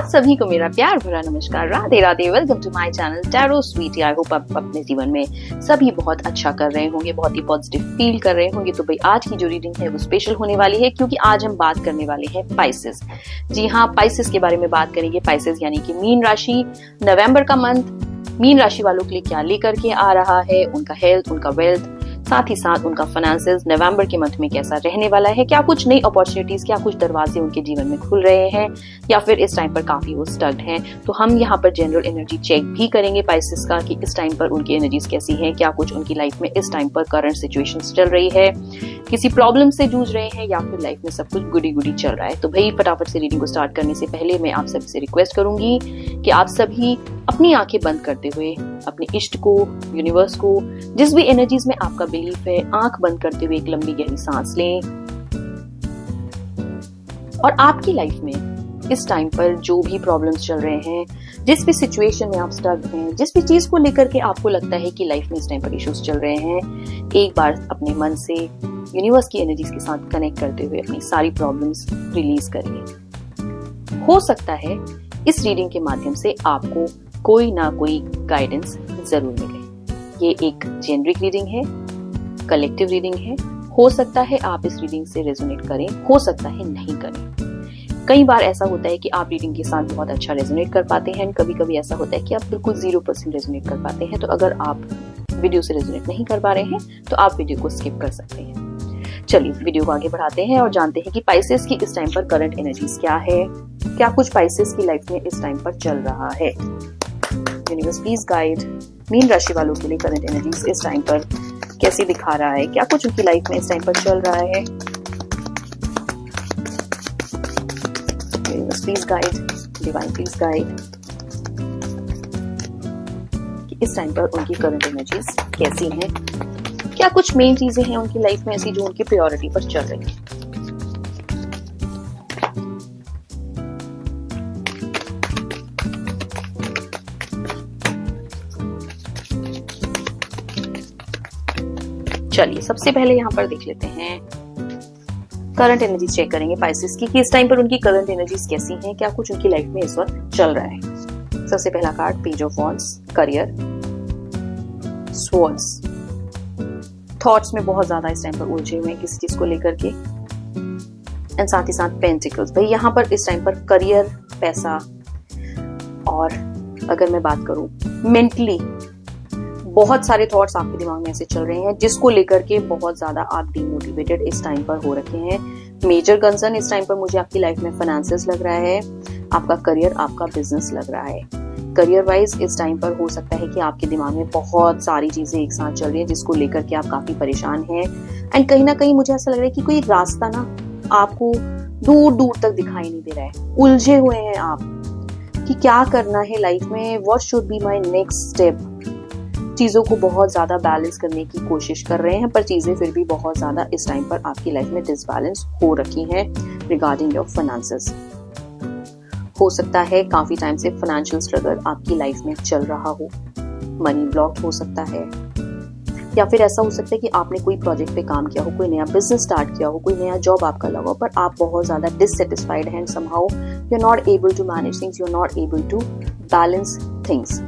सभी को मेरा प्यार भरा नमस्कार, Radhe Radhe. Welcome to my channel Tarot Sweetie. I hope आप अपने जीवन में सभी बहुत अच्छा कर रहे होंगे, बहुत ही पॉजिटिव फील कर रहे होंगे। तो भाई आज की जो रीडिंग है वो स्पेशल होने वाली है, क्योंकि आज हम बात करने वाले हैं पाइसेस। जी हाँ, पाइसेस के बारे में बात करेंगे। पाइसेस यानी कि मीन राशि। नवंबर का मंथ मीन राशि वालों के लिए क्या लेकर के आ रहा है, उनका हेल्थ, उनका वेल्थ, साथ ही साथ उनका फाइनेंसेस नवंबर के मंथ में कैसा रहने वाला है। क्या कुछ नई अपॉर्चुनिटीज, क्या कुछ दरवाजे उनके जीवन में खुल रहे हैं, या फिर इस टाइम पर काफी वो स्टक्ड हैं। तो हम यहाँ पर जनरल एनर्जी चेक भी करेंगे पाइसेस का, कि इस टाइम पर उनकी एनर्जीज कैसी हैं, क्या कुछ उनकी लाइफ में इस टाइम पर करंट सिचुएशंस चल रही है, किसी प्रॉब्लम से जूझ रहे हैं, या फिर लाइफ में सब कुछ गुडी गुडी चल रहा है। तो भाई फटाफट से रीडिंग को स्टार्ट करने से पहले मैं आप सभी से रिक्वेस्ट करूंगी कि आप सभी अपनी आंखें बंद करते हुए अपने इष्ट को, यूनिवर्स को, जिस भी एनर्जीज में आपका बिलीफ है, आंख बंद करते हुए एक लंबी गहरी सांस लें। और आपकी लाइफ में इस टाइम पर जो भी प्रॉब्लम्स चल रहे हैं, जिस भी सिचुएशन में आप स्टक हैं, जिस भी चीज को लेकर के आपको लगता है कि लाइफ में इस टाइम पर इश्यूज चल रहे हैं, एक बार अपने मन से यूनिवर्स की एनर्जीज के साथ कनेक्ट करते हुए अपनी सारी प्रॉब्लम्स रिलीज करिए। हो सकता है इस रीडिंग के माध्यम से आपको कोई ना कोई गाइडेंस जरूर मिले। ये एक जेनरिक रीडिंग है, कलेक्टिव रीडिंग है। हो सकता है आप इस रीडिंग से रेजोनेट करें, हो सकता है नहीं करें। कई बार ऐसा होता है कि आप रीडिंग के साथ बहुत अच्छा रेजोनेट कर पाते हैं, कभी कभी ऐसा होता है कि आप बिल्कुल 0% रेजोनेट कर पाते हैं। तो अगर आप वीडियो से रेजोनेट नहीं कर पा रहे हैं तो आप वीडियो को स्किप कर सकते हैं। चलिए वीडियो को आगे बढ़ाते हैं और जानते हैं कि पाइसेस की इस टाइम पर करंट एनर्जीज क्या है, क्या कुछ पाइसेस की लाइफ में इस टाइम पर चल रहा है। यूनिवर्स प्लीज गाइड मीन राशि वालों के लिए करंट एनर्जीज इस टाइम पर कैसे दिखा रहा है, क्या कुछ उनकी लाइफ में इस टाइम पर चल रहा है। Universe please guide, divine please guide, कि इस टाइम पर उनकी करंट एनर्जीज कैसी हैं, क्या कुछ मेन चीजें हैं उनकी लाइफ में ऐसी जो उनकी प्रायोरिटी पर चल रही है। चलिए सबसे पहले यहाँ पर देख लेते हैं, करंट एनर्जीज चेक करेंगे पाइसेस की, कि इस टाइम पर उनकी करंट एनर्जीज कैसी हैं, क्या कुछ उनकी लाइफ में इस वक्त चल रहा है। सबसे पहला card page of wands, career, swords. Thoughts में बहुत ज्यादा इस टाइम पर उलझे हुए हैं किसी चीज को लेकर के, एंड साथ ही साथ पेंटिकल्स। भाई यहाँ पर इस टाइम पर करियर, पैसा, और अगर मैं बात करूं मेंटली बहुत सारे थॉट्स आपके दिमाग में ऐसे चल रहे हैं जिसको लेकर के बहुत ज्यादा आप डीमोटिवेटेड इस टाइम पर हो रखे हैं। मेजर कंसर्न इस टाइम पर मुझे आपकी लाइफ में फाइनेंसेस लग रहा है, आपका करियर, आपका बिजनेस लग रहा है। करियर वाइज इस टाइम पर हो सकता है कि आपके दिमाग में बहुत सारी चीजें एक साथ चल रही हैं जिसको लेकर के आप काफी परेशान हैं, एंड कहीं ना कहीं मुझे ऐसा लग रहा है कि कोई रास्ता ना आपको दूर दूर तक दिखाई नहीं दे रहा है। उलझे हुए हैं आप कि क्या करना है लाइफ में, what should be my next step. चीजों को बहुत ज्यादा बैलेंस करने की कोशिश कर रहे हैं, पर चीजें फिर भी बहुत ज्यादा इस टाइम पर आपकी लाइफ में डिसबैलेंस हो रखी हैं रिगार्डिंग योर फाइनेंसेस। हो सकता है काफी टाइम से फाइनेंशियल स्ट्रगल आपकी लाइफ में चल रहा हो, मनी ब्लॉक हो सकता है, या फिर ऐसा हो सकता है कि आपने कोई प्रोजेक्ट पे काम किया हो, कोई नया बिजनेस स्टार्ट किया हो, कोई नया जॉब आपका लगा हो, पर आप बहुत ज्यादा डिससेटिस्फाइड हैं, somehow you are not able to manage things, you are not able to balance things,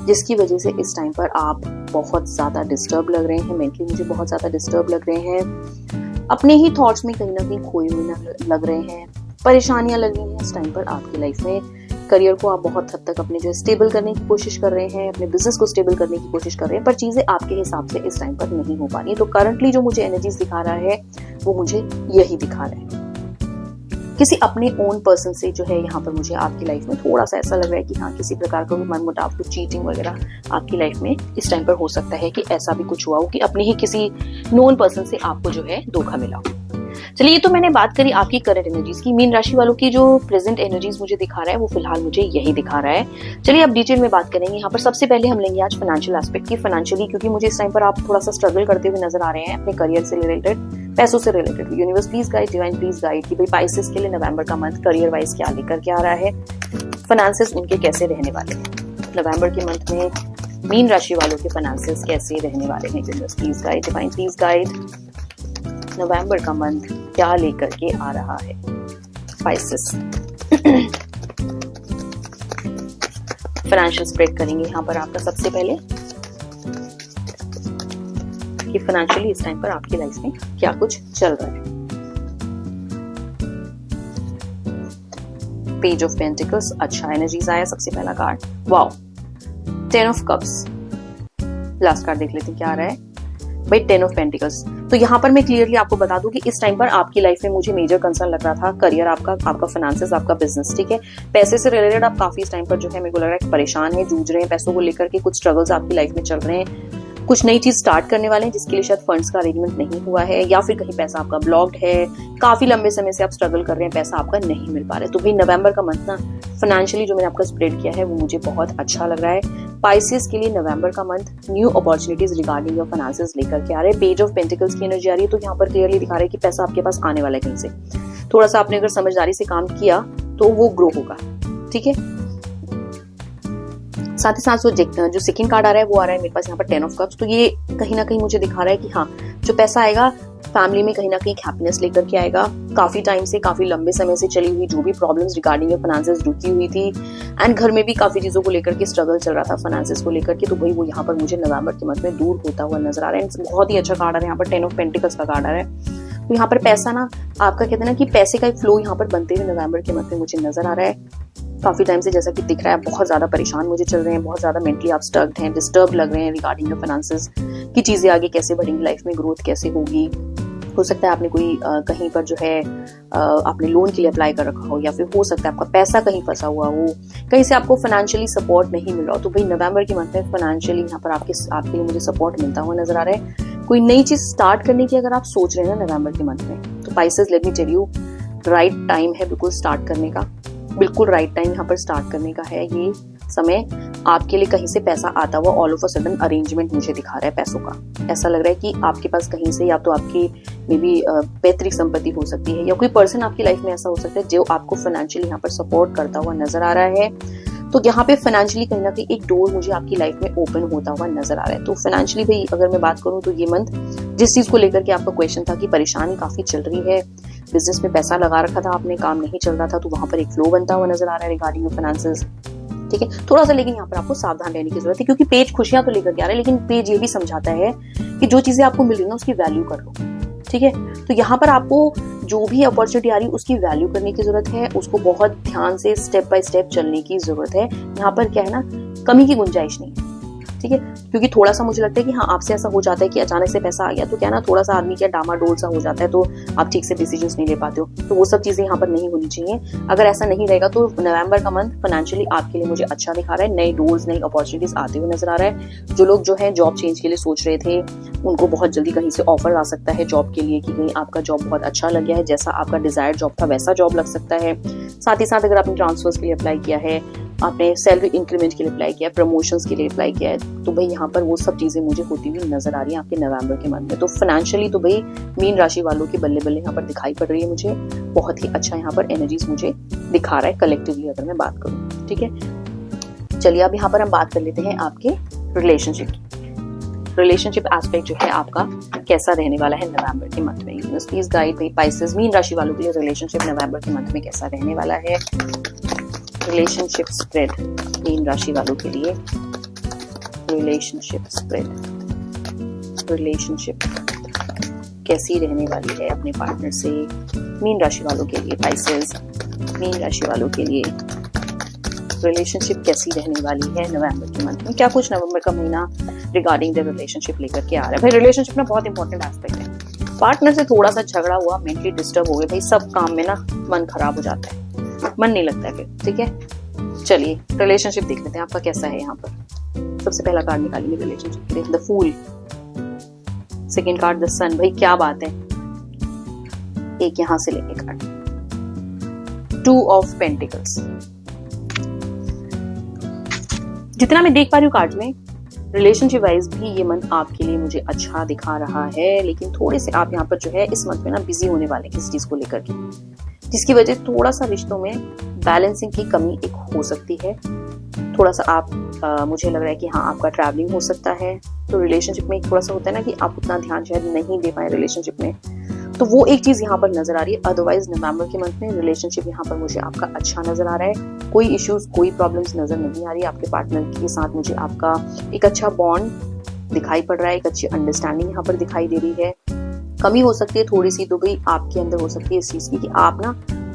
जिसकी वजह से इस टाइम पर आप बहुत ज्यादा डिस्टर्ब लग रहे हैं। मेंटली मुझे बहुत ज्यादा डिस्टर्ब लग रहे हैं, अपने ही थॉट्स में कहीं ना कहीं खोए हुए लग रहे हैं, परेशानियां लग रही हैं इस टाइम पर आपकी लाइफ में। करियर को आप बहुत हद तक अपने जो स्टेबल करने की कोशिश कर रहे हैं, अपने बिजनेस को स्टेबल करने की कोशिश कर रहे हैं, पर चीजें आपके हिसाब से इस टाइम पर नहीं हो पा रही। तो करंटली जो मुझे एनर्जीज दिखा रहा है वो मुझे यही दिखा रहा है, किसी अपने ओन पर्सन से जो है यहाँ पर मुझे आपकी लाइफ में थोड़ा सा ऐसा लग रहा है कि हाँ किसी प्रकार का मनमुटाव, कुछ चीटिंग वगैरह आपकी लाइफ में इस टाइम पर हो सकता है कि ऐसा भी कुछ हुआ हो कि अपने ही किसी नोन पर्सन से आपको जो है धोखा मिला हो। चलिए ये तो मैंने बात करी आपकी करंट एनर्जीज की। मीन राशि वालों की जो प्रेजेंट एनर्जीज मुझे दिखा रहा है वो फिलहाल मुझे यही दिखा रहा है। चलिए अब डिटेल में बात करेंगे। यहाँ पर सबसे पहले हम लेंगे आज फाइनेंशियल एस्पेक्ट की। फाइनेंशियली क्योंकि मुझे इस टाइम पर आप थोड़ा सा स्ट्रगल करते हुए नजर आ रहे हैं अपने करियर से रिलेटेड, पैसों से related. Universe please guide, divine please guide, कि भाई पाइसेस के लिए नवंबर का मंथ करियर वाइज क्या लेकर के आ रहा है, फाइनेंसेस उनके कैसे रहने वाले हैं नवंबर के मंथ में, मीन राशि वालों के फाइनेंसेस कैसे रहने वाले हैं। Universe please guide, divine please guide, नवंबर का मंथ क्या लेकर के आ रहा है पाइसेस। फाइनेंशियल स्प्रेड करेंगे यहाँ पर आपका सबसे पहले कि फाइनेंशियली इस टाइम पर आपकी लाइफ में क्या कुछ चल रहा है। पेज ऑफ पेंटिकल्स, अच्छा एनर्जीज आया सबसे पहला card. Wow, 10 of cups. Last card देख लेते हैं क्या आ रहा है भाई, 10 ऑफ पेंटिकल्स। तो यहाँ पर मैं क्लियरली आपको बता दूं कि इस टाइम पर आपकी लाइफ में मुझे मेजर कंसर्न लग रहा था करियर आपका, आपका फाइनेंसेस, आपका बिजनेस, ठीक है। पैसे से रिलेटेड आप काफी इस टाइम पर जो है मेरे को लग रहा है परेशान है, जूझ रहे हैं पैसों को लेकर के, कुछ स्ट्रगल्स आपकी लाइफ में चल रहे हैं, कुछ नई चीज स्टार्ट करने वाले हैं जिसके लिए शायद फंड्स का अरेंजमेंट नहीं हुआ है, या फिर कहीं पैसा आपका ब्लॉक्ड है, काफी लंबे समय से आप स्ट्रगल कर रहे हैं, पैसा आपका नहीं मिल पा रहा है। तो भाई नवंबर का मंथ ना फाइनेंशियली जो मैंने आपका स्प्रेड किया है वो मुझे बहुत अच्छा लग रहा है। पाइसेस के लिए नवंबर का month new opportunities regarding your finances लेकर के आ रहे हैं। पेज ऑफ पेंटिकल्स की एनर्जी आ रही है, तो यहाँ पर क्लियरली दिखा रहा है कि पैसा आपके पास आने वाला है कहीं से। थोड़ा सा आपने अगर समझदारी से काम किया तो वो ग्रो होगा, ठीक है। साथ ही साथ जो सेकंड कार्ड आ रहा है वो आ रहा है मेरे पास यहाँ पर 10 ऑफ कप्स। तो ये कहीं ना कहीं मुझे दिखा रहा है कि हाँ, जो पैसा आएगा फैमिली में कहीं ना कहीं हैप्पीनेस लेकर के आएगा। काफी टाइम से, काफी लंबे समय से चली हुई जो भी प्रॉब्लम्स रिगार्डिंग फाइनेंसेस रुकी हुई थी, एंड घर में भी काफी चीजों को लेकर के स्ट्रगल चल रहा था फाइनेंसेस को लेकर के, तो भाई वो यहाँ पर मुझे नवंबर के मंथ में दूर होता हुआ नजर आ रहा है। बहुत ही अच्छा कार्ड आ रहा है यहाँ पर, 10 ऑफ पेंटिकल्स का कार्ड आ रहा है। तो यहाँ पर पैसा ना आपका कहते हैं ना कि पैसे का एक फ्लो यहाँ पर बनते हुए नवंबर के मंथ में मुझे नजर आ रहा है। काफी टाइम से जैसा कि दिख रहा है बहुत ज्यादा परेशान मुझे चल रहे हैं, बहुत ज्यादा मेंटली आप स्टक्ड हैं, डिस्टर्ब लग रहे हैं रिगार्डिंग द फाइनेंसेस की चीजें आगे कैसे बढ़ेंगी, लाइफ में ग्रोथ कैसे होगी। हो सकता है आपने कोई कहीं पर जो है आपने लोन के लिए अप्लाई कर रखा हो, या फिर हो सकता है आपका पैसा कहीं फंसा हुआ हो, कहीं से आपको फाइनेंशियली सपोर्ट नहीं मिल रहा हो। तो भाई नवंबर के मंथ में फाइनेंशियली यहाँ पर आपके लिए मुझे सपोर्ट मिलता हुआ नजर आ रहा है। कोई नई चीज स्टार्ट करने की अगर आप सोच रहे हैं ना नवंबर के मंथ में, तो Pisces let me tell you, right time है बिल्कुल स्टार्ट करने का, बिल्कुल राइट टाइम यहाँ पर स्टार्ट करने का है। ये समय आपके लिए कहीं से पैसा आता हुआ all of a sudden arrangement मुझे दिखा रहा है पैसों का। ऐसा लग रहा है कि आपके पास कहीं से या तो आपकी मे बी पैतृक संपत्ति हो सकती है, या कोई पर्सन आपकी लाइफ में ऐसा हो सकता है जो आपको फाइनेंशियली यहाँ पर सपोर्ट करता हुआ नजर आ रहा है। तो यहाँ पे फाइनेंशियली कहीं ना कहीं एक डोर मुझे आपकी लाइफ में ओपन होता हुआ नजर आ रहा है। तो फाइनेंशियली भाई अगर मैं बात करूँ तो ये मंथ जिस चीज को लेकर के आपका क्वेश्चन था कि परेशानी काफी चल रही है, बिजनेस में पैसा लगा रखा था आपने, काम नहीं चल रहा था, तो वहां पर एक फ्लो बनता हुआ नजर आ रहा है रिगार्डिंग फाइनेंसेस, ठीक है। थोड़ा सा लेकिन यहाँ पर आपको सावधान रहने की जरूरत है, क्योंकि पेज खुशियां तो लेकर के आ रहा है, लेकिन पेज ये भी समझाता है कि जो चीजें आपको मिल रही है ना उसकी वैल्यू कर लो, ठीक है। तो यहाँ पर आपको जो भी अपॉर्चुनिटी आ रही है उसकी वैल्यू करने की जरूरत है, उसको बहुत ध्यान से स्टेप बाय स्टेप चलने की जरूरत है। यहाँ पर क्या है ना, कमी की गुंजाइश नहीं है, ठीक है। क्योंकि थोड़ा सा मुझे लगता है कि हाँ आपसे ऐसा हो जाता है कि अचानक से पैसा आ गया तो क्या ना थोड़ा सा आदमी क्या डामाडोल सा हो जाता है, तो आप ठीक से डिसीजंस नहीं ले पाते हो। तो वो सब चीजें यहाँ पर नहीं होनी चाहिए। अगर ऐसा नहीं रहेगा तो नवंबर का मंथ फाइनेंशियली आपके लिए मुझे अच्छा दिखा रहा है। नए डोर्स, नई अपॉर्चुनिटीज आते हुए नजर आ रहा है। जो लोग जो है जॉब चेंज के लिए सोच रहे थे उनको बहुत जल्दी कहीं से ऑफर आ सकता है जॉब के लिए, कि कहीं आपका जॉब बहुत अच्छा लग गया है, जैसा आपका डिजायर्ड जॉब था वैसा जॉब लग सकता है। साथ ही साथ अगर आपने ट्रांसफर्स के लिए अप्लाई किया है, आपने सैलरी इंक्रीमेंट के लिए अप्लाई किया है, प्रमोशंस के लिए अप्लाई किया है, तो भाई यहाँ पर वो सब चीजें मुझे होती हुई नजर आ रही है आपके नवंबर के मंथ में। तो फाइनेंशियली तो भाई मीन राशि वालों की बल्ले बल्ले यहाँ पर दिखाई पड़ रही है मुझे, बहुत ही अच्छा यहाँ पर एनर्जीज मुझे दिखा रहा है कलेक्टिवली अगर मैं बात करूँ, ठीक है। चलिए अब यहाँ पर हम बात कर लेते हैं आपके रिलेशनशिप एस्पेक्ट जो है आपका कैसा रहने वाला है नवंबर के मंथ में। प्लीज गाइड भाई पाइसेस मीन राशि वालों के लिए रिलेशनशिप नवंबर के मंथ में कैसा रहने वाला है। रिलेशनशिप स्प्रेड मीन राशि वालों के लिए, रिलेशनशिप स्प्रेड, रिलेशनशिप कैसी रहने वाली है अपने पार्टनर से मीन राशि वालों के लिए। पाइसेस मीन राशि वालों के लिए रिलेशनशिप कैसी रहने वाली है नवंबर के मंथ में, क्या कुछ नवंबर का महीना रिगार्डिंग द रिलेशनशिप लेकर के आ रहा है। भाई रिलेशनशिप में बहुत इंपॉर्टेंट एस्पेक्ट है। पार्टनर से थोड़ा सा झगड़ा हुआ, मेंटली डिस्टर्ब हो गए, भाई सब काम में ना मन खराब हो जाता है, मन नहीं लगता है फिर, ठीक है। चलिए रिलेशनशिप देख लेते हैं आपका कैसा है। यहाँ पर सबसे पहला कार्ड निकालेंगे रिलेशनशिप के लिए, the fool. Second card the sun. भाई क्या बात है, एक यहां से लेंगे कार्ड 2 ऑफ पेंटिकल्स। जितना मैं देख पा रही हूँ कार्ड में, रिलेशनशिप वाइज भी ये मंथ आपके लिए मुझे अच्छा दिखा रहा है, लेकिन थोड़े से आप यहाँ पर जो है इस मंथ में ना बिजी होने वाले किसी चीज को लेकर के, जिसकी वजह से थोड़ा सा रिश्तों में बैलेंसिंग की कमी एक हो सकती है। थोड़ा सा आप मुझे लग रहा है कि हाँ आपका ट्रैवलिंग हो सकता है, तो रिलेशनशिप में थोड़ा सा होता है ना कि आप उतना ध्यान शायद नहीं दे पाए रिलेशनशिप में, तो वो एक चीज यहाँ पर नजर आ रही है। अदरवाइज नवंबर के मंथ में रिलेशनशिप यहाँ पर मुझे आपका अच्छा नजर आ रहा है। कोई इश्यूज, कोई प्रॉब्लम्स नजर नहीं आ रही। आपके पार्टनर के साथ मुझे आपका एक अच्छा बॉन्ड दिखाई पड़ रहा है, एक अच्छी अंडरस्टैंडिंग यहाँ पर दिखाई दे रही है। कमी हो सकती है थोड़ी सी तो भाई आपके अंदर हो सकती है इस चीज की कि आप ना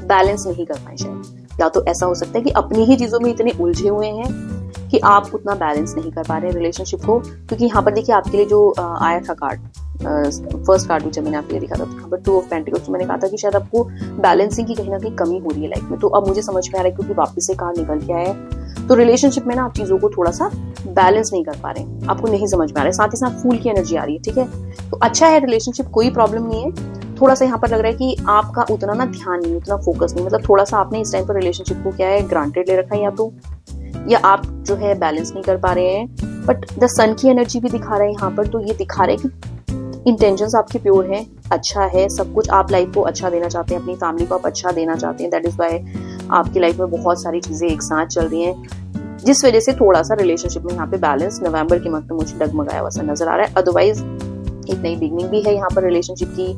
बैलेंस नहीं कर पाए शायद, या तो ऐसा हो सकता है कि अपनी ही चीजों में इतने उलझे हुए हैं कि आप उतना बैलेंस नहीं कर पा रहे हैं रिलेशनशिप को। क्योंकि यहाँ पर देखिए आपके लिए जो आया था कार्ड, फर्स्ट कार्ड जब मैंने आपके लिए दिखा था यहाँ पर 2 ऑफ पेंटिकल्स, तो मैंने कहा था कि शायद आपको बैलेंसिंग की कहीं ना कहीं कमी हो रही है लाइफ में। तो अब मुझे समझ में आ रहा है क्योंकि वापस से कार्ड निकल के आया है, तो रिलेशनशिप में ना आप चीजों को थोड़ा सा बैलेंस नहीं कर पा रहे हैं, आपको नहीं समझ में आ रहा है। साथ ही साथ फूल की एनर्जी आ रही है, ठीक है। तो अच्छा है रिलेशनशिप, कोई प्रॉब्लम नहीं है। थोड़ा सा यहाँ पर लग रहा है कि आपका उतना ना ध्यान नहीं, उतना फोकस नहीं, मतलब थोड़ा सा आपने इस टाइम पर रिलेशनशिप को क्या है ग्रांटेड ले रखा है, या आप जो है बैलेंस नहीं कर पा रहे हैं। बट द सन की एनर्जी भी दिखा रहा है यहाँ पर, तो ये दिखा रहा है कि इंटेंशंस आपके प्योर हैं, अच्छा है सब कुछ, आप लाइफ को अच्छा देना चाहते हैं, अपनी फैमिली को आप अच्छा देना चाहते हैं। दैट इज वाई आपकी लाइफ में बहुत सारी चीजें एक साथ चल रही हैं, जिस वजह से थोड़ा सा रिलेशनशिप में यहाँ पे बैलेंस नवंबर के मंथ में मुझे डगमगाया हुआ सा नजर आ रहा है। अदरवाइज एक नई बिगनिंग भी है यहाँ पर रिलेशनशिप की।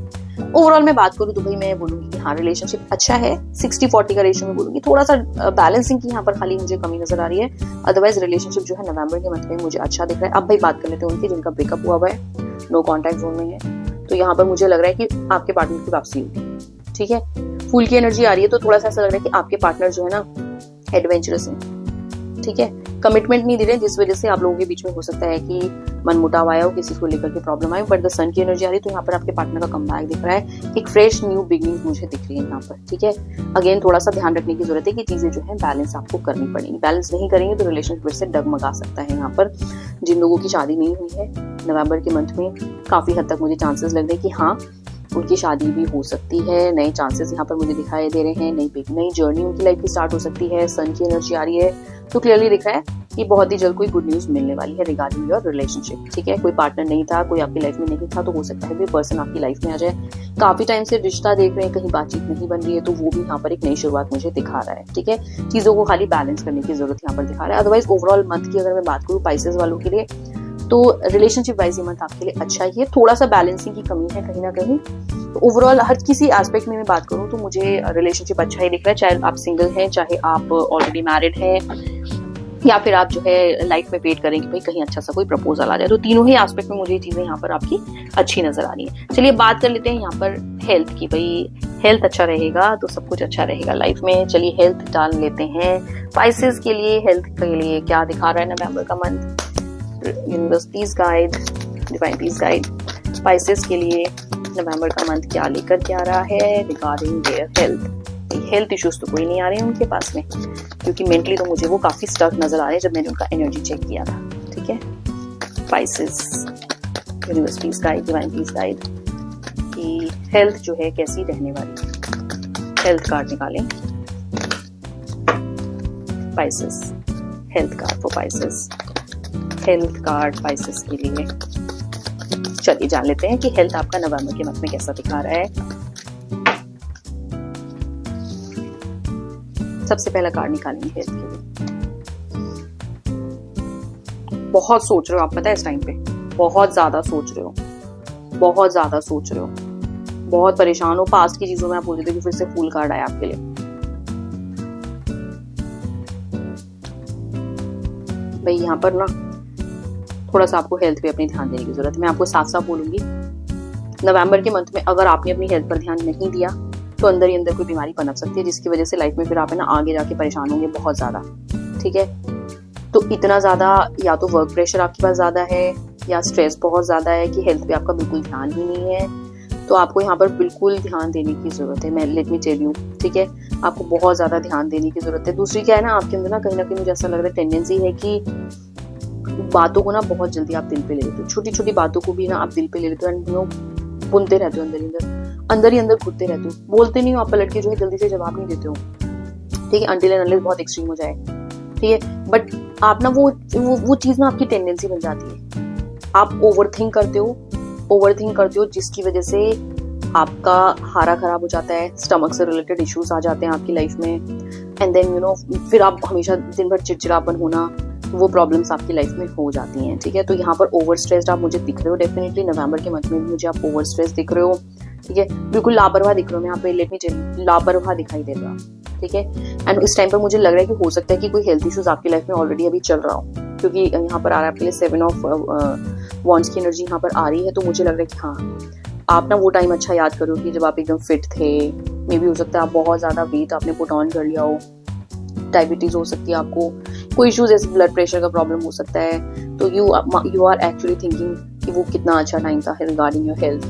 ओवरऑल मैं बात करूँ तो भाई मैं बोलूंगी कि हाँ रिलेशनशिप अच्छा है, 60-40 का रेशियो में बोलूंगी। थोड़ा सा बैलेंसिंग की यहाँ पर खाली मुझे कमी नजर आ रही है। अदरवाइज रिलेशनशिप जो है नवंबर के मंथ में मुझे अच्छा दिख रहा है। अब भाई बात कर लेते हैं उनकी जिनका ब्रेकअप हुआ है, नो कॉन्टैक्ट जोन में है। तो यहाँ पर मुझे लग रहा है कि आपके पार्टनर की वापसी होगी, ठीक है। फूल की एनर्जी आ रही है, तो थोड़ा सा ऐसा लग रहा है कि आपके पार्टनर जो है ना एडवेंचरस है, ठीक है। कमिटमेंट नहीं दे रहे, जिस वजह से आप लोगों के बीच में हो सकता है कि मनमुटाव आया हो, किसी को लेकर के प्रॉब्लम आई। बट द सन की एनर्जी आ रही है, तो यहाँ पर आपके पार्टनर का कमबैक दिख रहा है, एक फ्रेश न्यू बिगिनिंग मुझे दिख रही है यहाँ पर, ठीक है। अगेन थोड़ा सा ध्यान रखने की जरूरत है कि चीजें जो है बैलेंस आपको करनी पड़ेगी। बैलेंस नहीं करेंगे तो रिलेशनशिप फिर से डगमगा सकता है। यहाँ पर जिन लोगों की शादी नहीं हुई है नवंबर के मंथ में, काफी हद तक मुझे चांसेस लग रहे हैं कि हाँ उनकी शादी भी हो सकती है। नए चांसेस यहाँ पर मुझे दिखाई दे रहे हैं, नई जर्नी उनकी लाइफ की स्टार्ट हो सकती है। सन की एनर्जी आ रही है, तो क्लियरली दिख रहा है कि बहुत ही जल्द कोई गुड न्यूज मिलने वाली है रिगार्डिंग योर रिलेशनशिप, ठीक है। कोई पार्टनर नहीं था, कोई आपकी लाइफ में नहीं था, तो हो सकता है कोई पर्सन आपकी लाइफ में आ जाए। काफी टाइम से रिश्ता देख रहे हैं, कहीं बातचीत नहीं बन रही है, तो वो भी यहाँ पर एक नई शुरुआत मुझे दिखा रहा है, ठीक है। चीजों को खाली बैलेंस करने की जरूरत यहाँ पर दिखा रहा है। अदरवाइज ओवरऑल मंथ की अगर मैं बात करूँ पाइसेस वालों के लिए, तो रिलेशनशिप वाइज ये मंथ आपके लिए अच्छा ही है। थोड़ा सा बैलेंसिंग की कमी है कहीं ना कहीं। तो ओवरऑल हर किसी एस्पेक्ट में मैं बात करूं तो मुझे रिलेशनशिप अच्छा ही दिख रहा है, चाहे आप सिंगल हैं, चाहे आप ऑलरेडी मैरिड हैं, या फिर आप जो है लाइफ में वेट करें कि भाई कहीं अच्छा सा कोई प्रपोजल आ जाए। तो तीनों ही एस्पेक्ट में मुझे ये चीजें यहाँ पर आपकी अच्छी नजर आ रही है। चलिए बात कर लेते हैं यहाँ पर हेल्थ की। भाई हेल्थ अच्छा रहेगा तो सब कुछ अच्छा रहेगा लाइफ में। चलिए हेल्थ जान लेते हैं पाइसेस के लिए। हेल्थ के लिए क्या दिखा रहा है नवंबर का month, universe peace guide, divine peace guide, Pisces के लिए नवंबर का मंथ क्या लेकर के आ रहा है regarding their health. Health issues तो कोई नहीं आ रहे हैं उनके पास में, क्योंकि मेंटली तो मुझे वो काफी स्टक नजर आ रहे हैं जब मैंने उनका एनर्जी चेक किया था, ठीक है। Pisces, universe peace guide, divine peace guide की हेल्थ जो है कैसी रहने वाली है। हेल्थ कार्ड निकालें, Pisces, health card for Pisces, health card Pisces के लिए। चलिए जान लेते हैं कि हेल्थ आपका नवंबर के मंथ में कैसा दिखा रहा है। सबसे पहला कार्ड निकालेंगे हेल्थ के लिए। बहुत सोच रहे हो आप, पता है इस टाइम पे बहुत ज्यादा सोच रहे हो, बहुत ज्यादा सोच रहे हो, बहुत परेशान हो। पास्ट की चीजों में आप बोल रहे थे कि फिर से फूल कार्ड आया आपके लिए। भाई यहाँ पर ना थोड़ा सा आपको हेल्थ पे अपनी ध्यान देने की जरूरत है। मैं आपको साफ साफ बोलूंगी, नवंबर के मंथ में अगर आपने अपनी हेल्थ पर ध्यान नहीं दिया तो अंदर ही अंदर कोई बीमारी पनप सकती है, जिसकी वजह से लाइफ में फिर आप है ना आगे जाके परेशान होंगे बहुत ज्यादा, ठीक है। तो इतना ज्यादा या तो वर्क प्रेशर आपके पास ज्यादा है या स्ट्रेस बहुत ज्यादा है कि हेल्थ पे आपका बिल्कुल ध्यान ही नहीं है। तो आपको यहाँ पर बिल्कुल ध्यान देने की जरूरत है। मैं लेट मी टेल यू, ठीक है, आपको बहुत ज्यादा ध्यान देने की जरूरत है। दूसरी क्या है ना, आपके अंदर ना कहीं मुझे ऐसा लग रहा है टेंडेंसी है कि बातों को ना बहुत जल्दी आप दिल पे ले लेते हो, छोटी छोटी बातों को भी ना आप दिल पे ले लेते हो, बुनते रहते हो अंदर ही अंदर घुटते रहते हो, बोलते नहीं हो आप, पलट के जो है जल्दी से जवाब नहीं देते हो, ठीक है, अनटिल एंड अनलेस बहुत एक्सट्रीम हो जाए, ठीक है। बट आप ना वो चीज ना आपकी टेंडेंसी बन जाती है। आप ओवरथिंक करते हो जिसकी वजह से आपका हारा खराब हो जाता है, स्टमक से रिलेटेड इश्यूज आ जाते हैं आपकी लाइफ में, एंड देन फिर आप हमेशा दिन भर चिड़चिड़ापन होना, वो प्रॉब्लम्स आपकी लाइफ में हो जाती हैं, ठीक है। तो यहाँ पर ओवर स्ट्रेस्ड आप मुझे दिख रहे हो डेफिनेटली। नवंबर के मंथ में मुझे आप ओवर स्ट्रेस दिख रहे हो, ठीक है, बिल्कुल लापरवाह दिख रहे हो, मैं यहाँ पे लेट मी टेल, लापरवाह दिखाई दे रहा है, ठीक है। एंड इस टाइम पर मुझे लग रहा है कि हो सकता है कि कोई हेल्थ इश्यूज आपकी लाइफ में ऑलरेडी अभी चल रहा हो, क्योंकि यहाँ पर आ रहा है आपके लिए 7 ऑफ वॉन्ड्स की एनर्जी यहाँ पर आ रही है। तो मुझे लग रहा है कि हाँ, आप ना वो टाइम अच्छा याद करो कि जब आप एकदम फिट थे, मे बी हो सकता है आप बहुत ज़्यादा वेट आपने पुट ऑन कर लिया हो, डायबिटीज़ हो सकती है आपको, कोई इश्यूज ऐसे ब्लड प्रेशर का प्रॉब्लम हो सकता है। तो यू आर एक्चुअली थिंकिंग कि वो कितना अच्छा टाइम था रिगार्डिंग योर हेल्थ,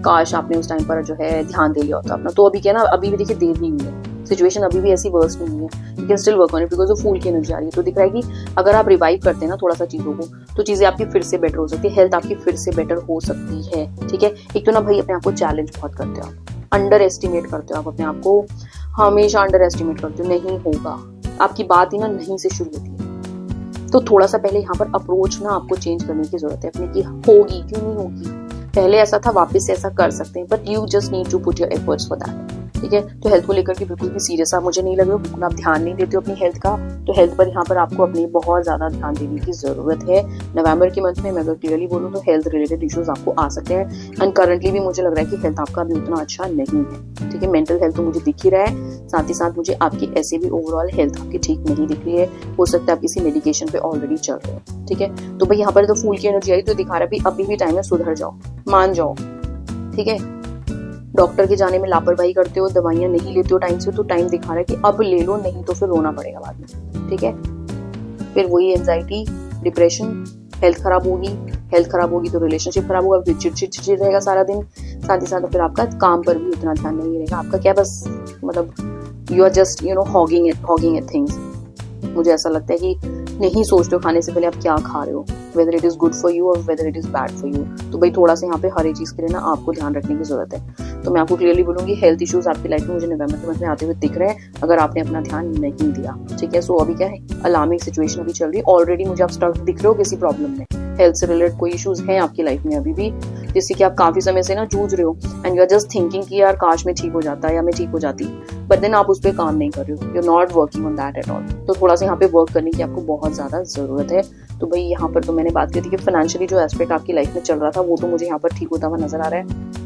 काश आपने उस टाइम पर जो है ध्यान दे लिया होता अपना। तो अभी क्या ना, अभी भी देखिए देर नहीं हुई है, सिचुएशन अभी भी ऐसी वर्स्ट नहीं है, you can still work on it because वो फूल की एनर्जी आ रही है। तो दिख रहा है कि अगर आप रिवाइव करते हैं ना थोड़ा सा चीज़ों को, तो चीज़ें आपकी फिर से बेटर हो सकती है, हेल्थ आपकी फिर से बेटर हो सकती है, ठीक है। एक तो ना भाई अपने आप को चैलेंज बहुत करते हो आप, अंडर एस्टिमेट करते हो आप अपने आप को, हमेशा अंडर एस्टिमेट करते हो, नहीं होगा, आपकी बात ही ना नहीं से शुरू होती है। तो थोड़ा सा पहले यहाँ पर अप्रोच ना आपको चेंज करने की जरूरत है अपनी, की होगी क्यों नहीं होगी, पहले ऐसा था वापस से ऐसा कर सकते हैं, but you just need to put your efforts for that, ठीक है। तो हेल्थ को लेकर के बिल्कुल भी सीरियस आप मुझे नहीं लग रहे हो, बिल्कुल आप ध्यान नहीं देते हो अपनी हेल्थ का। तो हेल्थ पर यहाँ पर आपको अपनी बहुत ज्यादा ध्यान देने की जरूरत है। नवंबर के मंथ में मैं अगर क्लियरली बोलूँ तो हेल्थ रिलेटेड इश्यूज आपको आ सकते हैं, एंड करंटली भी मुझे लग रहा है कि हेल्थ आपका अभी उतना अच्छा नहीं है, ठीक है। मेंटल हेल्थ तो मुझे दिख ही रहा है, साथ ही साथ मुझे आपकी ऐसे भी ओवरऑल हेल्थ आपकी ठीक नहीं दिख रही है, हो सकता है आप किसी मेडिकेशन पे ऑलरेडी चल रहे हो, ठीक है। तो भाई यहाँ पर तो फूल की एनर्जी आई, तो दिखा रहा है अभी भी टाइम है, सुधर जाओ, मान जाओ, ठीक है। डॉक्टर के जाने में लापरवाही करते हो, दवाइयां नहीं लेते हो टाइम से, तो टाइम दिखा रहा है कि अब ले लो, नहीं तो फिर रोना पड़ेगा बाद में, ठीक है। फिर वही एंजाइटी, डिप्रेशन, हेल्थ खराब होगी तो रिलेशनशिप खराब होगा, फिर चिड़चिड़ रहेगा सारा दिन, साथ ही साथ फिर आपका काम पर भी उतना ध्यान नहीं रहेगा आपका, क्या बस मतलब you are just hogging at things. मुझे ऐसा लगता है कि नहीं सोचते हो खाने से पहले आप क्या खा रहे हो, whether it is good for you और whether it is bad for you. तो भाई थोड़ा सा यहाँ पे हर एक चीज के लिए ना आपको ध्यान रखने की जरूरत है। तो मैं आपको क्लियरली बोलूंगी, हेल्थ इश्यूज आपकी लाइफ में मुझे नवंबर के मंथ में आते हुए दिख रहे हैं, अगर आपने अपना ध्यान नहीं दिया, ठीक है। सो अभी क्या है, अलार्मिंग सिचुएशन अभी चल रही है, ऑलरेडी मुझे आप स्टक दिख रहे हो किसी प्रॉब्लम में, हेल्थ से रिलेटेड कोई इश्यूज हैं आपकी लाइफ में अभी भी, जिससे कि आप काफी समय से ना जूझ रहे हो, and you are just thinking कि यार काश मैं ठीक हो जाता या मैं ठीक हो जाती, बट देन आप उस पर काम नहीं कर रहे हो, you are not working on that at all. तो थोड़ा सा यहाँ पे वर्क करने की आपको बहुत ज्यादा जरूरत है। तो भाई यहाँ पर तो मैंने बात की थी कि फाइनेंशियली जो एस्पेक्ट आपकी लाइफ में चल रहा था वो तो मुझे यहाँ पर ठीक होता हुआ नजर आ रहा है,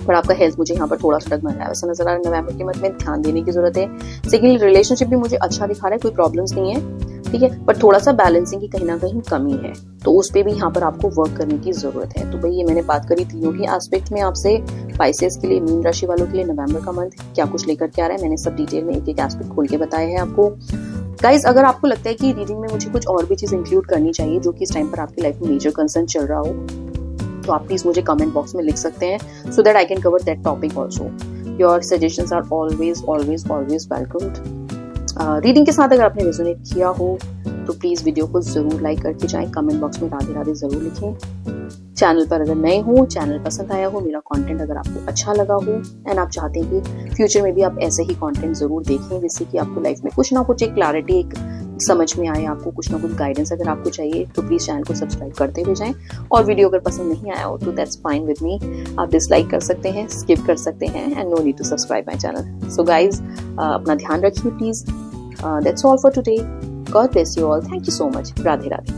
पर आपका हेल्थ मुझे यहाँ पर थोड़ा सा डगमगा रहा है वैसा नजर आ रहा है। नवंबर के मंथ में ध्यान देने की जरूरत है। सेकेंडली रिलेशनशिप भी मुझे अच्छा दिखा रहा है, कोई प्रॉब्लम्स नहीं है, ठीक है, पर थोड़ा सा बैलेंसिंग की कहीं ना कहीं कमी है, तो उस पे भी यहाँ पर आपको वर्क करने की जरूरत है। तो भाई ये मैंने बात करी तीनों की एस्पेक्ट में आपसे। स्पाइसेस के लिए, मीन राशि वालों के लिए नवंबर का मंथ क्या कुछ लेकर के आ रहा है, मैंने सब डिटेल में एक एक एस्पेक्ट खोल के बताया है आपको। गाइज अगर आपको लगता है कि रीडिंग में मुझे कुछ और भी चीज इंक्लूड करनी चाहिए जो कि इस टाइम पर आपकी लाइफ में मेजर कंसर्न चल रहा हो, तो आप प्लीज मुझे कमेंट बॉक्स में लिख सकते हैं, so that I can cover that topic also. Your suggestions are always always always welcomed. Reading के साथ अगर आपने रेजोनेट किया हो तो प्लीज वीडियो को जरूर लाइक करके जाएं, कमेंट बॉक्स में राधे राधे जरूर लिखें। चैनल पर अगर नए हो, चैनल पसंद आया हो, मेरा कंटेंट अगर आपको अच्छा लगा हो एंड आप चाहते हैं कि फ्यूचर में भी आप ऐसे ही कंटेंट जरूर देखें, जिससे कि आपको लाइफ में कुछ ना कुछ एक क्लैरिटी, एक समझ में आए, आपको कुछ ना कुछ गाइडेंस अगर आपको चाहिए, तो प्लीज चैनल को सब्सक्राइब करते हुए जाएं। और वीडियो अगर पसंद नहीं आया हो तो दैट्स फाइन विद मी, आप डिसलाइक कर सकते हैं, स्किप कर सकते हैं, and no need to subscribe my channel. So guys अपना ध्यान रखिए please. That's all for today. God bless you all. Thank you so much. Radhe Radhe.